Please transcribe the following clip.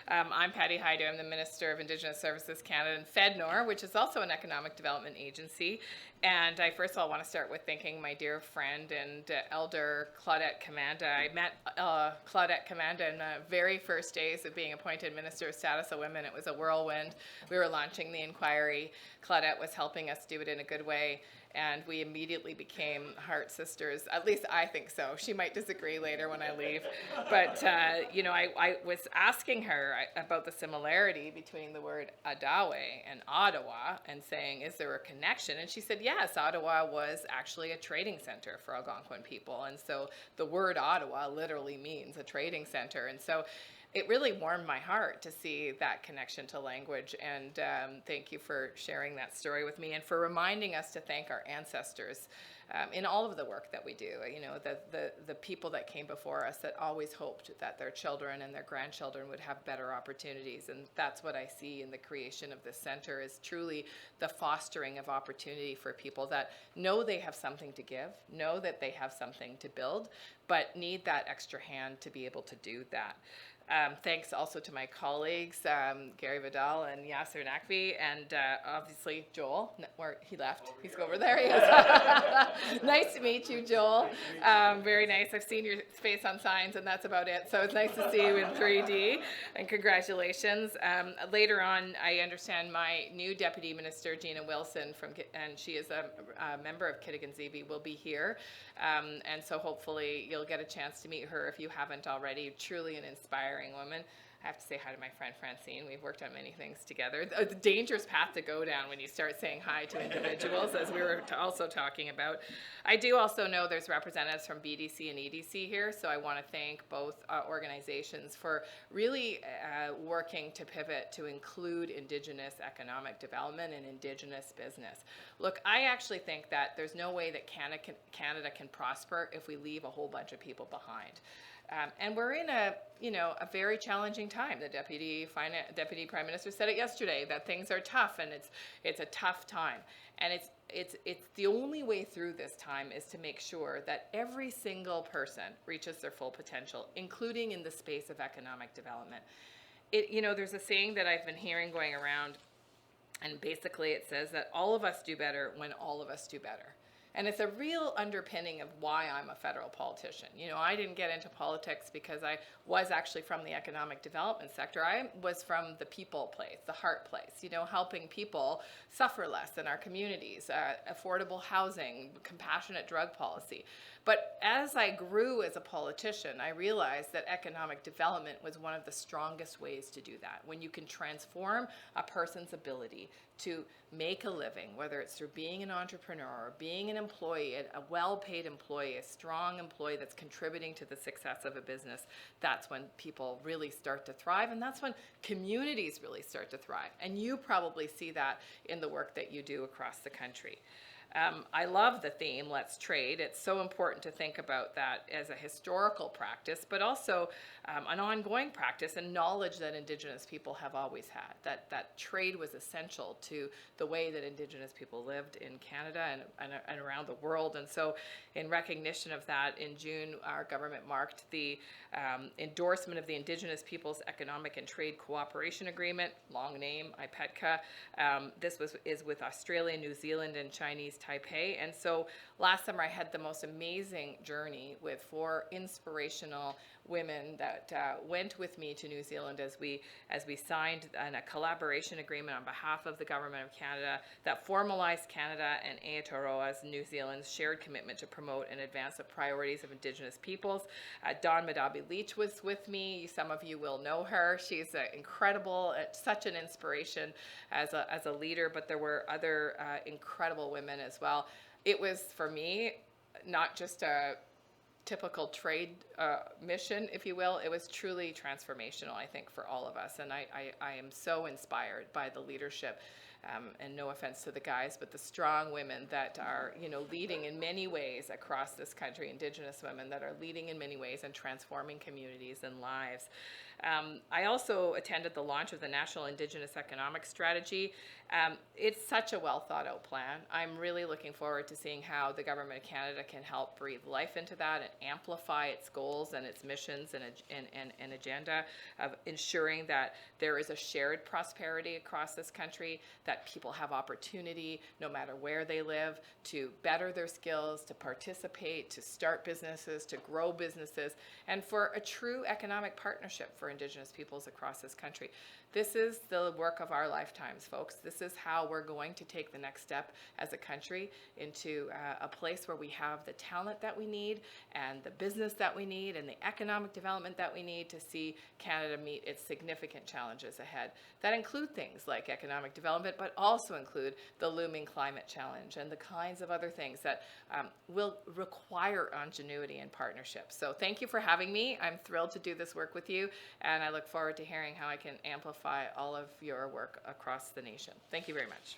I'm Patty Hadju. I'm the Minister of Indigenous Services Canada and FedNor, which is also an economic development agency. And I first of all want to start with thanking my dear friend and Elder Claudette Commanda. I met Claudette Commanda in the very first days of being appointed Minister of Status of Women. It was a whirlwind. We were launching the inquiry. Claudette was helping us do it in a good way. And we immediately became heart sisters. At least I think so. She might disagree later when I leave. But, I was asking her about the similarity between the word Adaawe and Ottawa and saying, is there a connection? And she said, yes, Ottawa was actually a trading center for Algonquin people. And so the word Ottawa literally means a trading center. And so it really warmed my heart to see that connection to language, and thank you for sharing that story with me and for reminding us to thank our ancestors in all of the work that we do. You know, the people that came before us that always hoped that their children and their grandchildren would have better opportunities, and that's what I see in the creation of this center, is truly the fostering of opportunity for people that know they have something to give, know that they have something to build, but need that extra hand to be able to do that. Thanks also to my colleagues, Gary Vidal and Yasser Nakvi, and obviously Joel, where he left. He's over there. He is. Nice to meet you, Joel. Very nice. I've seen your face on signs, and that's about it. So it's nice to see you in 3D, and congratulations. Later on, I understand my new Deputy Minister, Gina Wilson, and she is a member of Kittigan-Zibi, will be here. And so hopefully you'll get a chance to meet her if you haven't already. Truly an inspiring woman. I have to say hi to my friend Francine. We've worked on many things together. The dangerous path to go down when you start saying hi to individuals, as we were also talking about. I do also know there's representatives from BDC and EDC here, so I want to thank both organizations for really working to pivot to include Indigenous economic development and Indigenous business. Look, I actually think that there's no way that Canada can prosper if we leave a whole bunch of people behind. And we're in a very challenging time. The Deputy Prime Minister said it yesterday, that things are tough, and it's a tough time. And it's the only way through this time is to make sure that every single person reaches their full potential, including in the space of economic development. There's a saying that I've been hearing going around, and basically it says that all of us do better when all of us do better. And it's a real underpinning of why I'm a federal politician. I didn't get into politics because I was actually from the economic development sector. I was from the people place, the heart place, helping people suffer less in our communities, affordable housing, compassionate drug policy. But as I grew as a politician, I realized that economic development was one of the strongest ways to do that. When you can transform a person's ability to make a living, whether it's through being an entrepreneur or being an employee, a well-paid employee, a strong employee that's contributing to the success of a business, that's when people really start to thrive, and that's when communities really start to thrive. And you probably see that in the work that you do across the country. I love the theme, Let's Trade. It's so important to think about that as a historical practice, but also an ongoing practice and knowledge that Indigenous people have always had, that trade was essential to the way that Indigenous people lived in Canada and around the world. And so in recognition of that, in June, our government marked the endorsement of the Indigenous Peoples Economic and Trade Cooperation Agreement, long name, IPETCA. This is with Australia, New Zealand, and Chinese Taipei. And so last summer I had the most amazing journey with 4 inspirational women that went with me to New Zealand as we signed a collaboration agreement on behalf of the Government of Canada that formalized Canada and Aotearoa's, New Zealand's, shared commitment to promote and advance the priorities of Indigenous peoples. Dawn Madabi-Leach was with me. Some of you will know her. She's incredible, such an inspiration as a leader, but there were other incredible women as well. It was, for me, not just a typical trade mission, if you will. It was truly transformational, I think, for all of us. And I am so inspired by the leadership and no offense to the guys, but the strong women that are, leading in many ways across this country, Indigenous women that are leading in many ways and transforming communities and lives. I also attended the launch of the National Indigenous Economic Strategy. It's such a well thought out plan. I'm really looking forward to seeing how the Government of Canada can help breathe life into that and amplify its goals and its missions and agenda of ensuring that there is a shared prosperity across this country, that people have opportunity no matter where they live to better their skills, to participate, to start businesses, to grow businesses, and for a true economic partnership for Indigenous peoples across this country. This is the work of our lifetimes, folks. This is how we're going to take the next step as a country into a place where we have the talent that we need and the business that we need and the economic development that we need to see Canada meet its significant challenges ahead. That include things like economic development, but also include the looming climate challenge and the kinds of other things that will require ingenuity and partnership. So thank you for having me. I'm thrilled to do this work with you, and I look forward to hearing how I can amplify all of your work across the nation. Thank you very much.